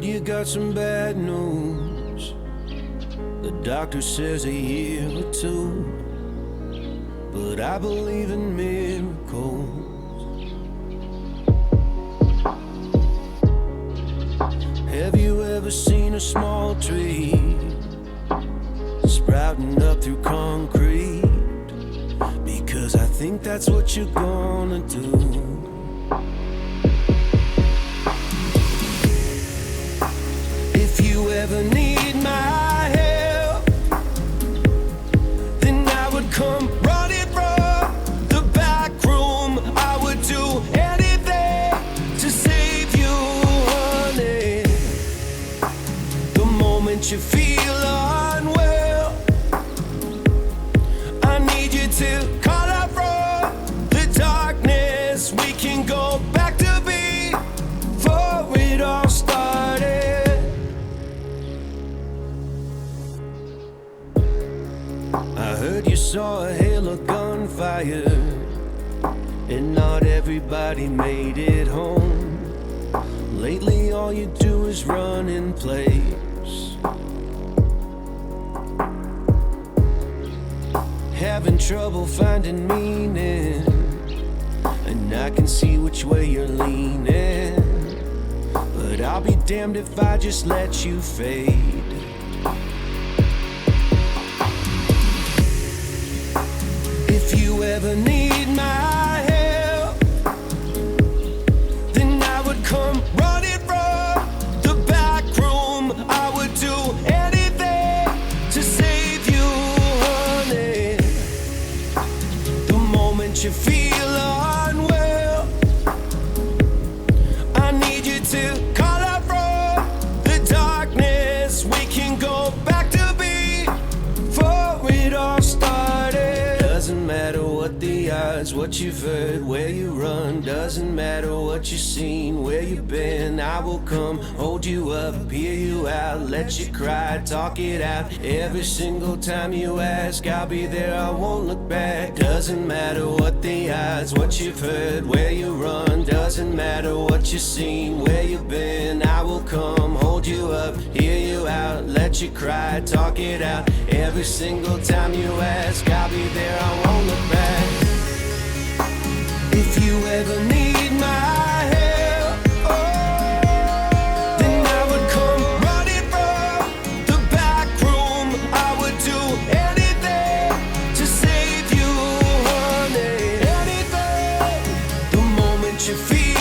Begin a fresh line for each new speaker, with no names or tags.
Heard you got some bad news. The doctor says a year or two, but I believe in miracles. Have you ever seen a small tree sprouting up through concrete? Because I think that's what you're gonna do. If you ever need my help, then I would come running from the back room. I would do anything to save you, honey. The moment you feel unwell, I need you to call out from the darkness. We can go back to before it all started. I heard you saw a hail of gunfire, and not everybody made it home. Lately all you do is run in place, having trouble finding meaning, and I can see which way you're leaning. But I'll be damned if I just let you fade. If you ever need my help, then I would come running from the back room. I would do anything to save you, honey. The moment you feel unwell, I need you to call out from the darkness. We can go back to before it all started. Doesn't matter what the odds, what you've heard, where you run. Doesn't matter what you've seen, where you've been. I will come, hold you up, hear you out, let you cry, talk it out. Every single time you ask, I'll be there, I won't look back. Doesn't matter what the odds, what you've heard, where you run. Doesn't matter what you've seen, where you've been. I will come, hold you up, hear you out, let you cry, talk it out. Every single time you ask, I'll be there, I won't look back. If you ever need my help, then I would come running from the back room. I would do anything to save you, honey. Anything. The moment you feel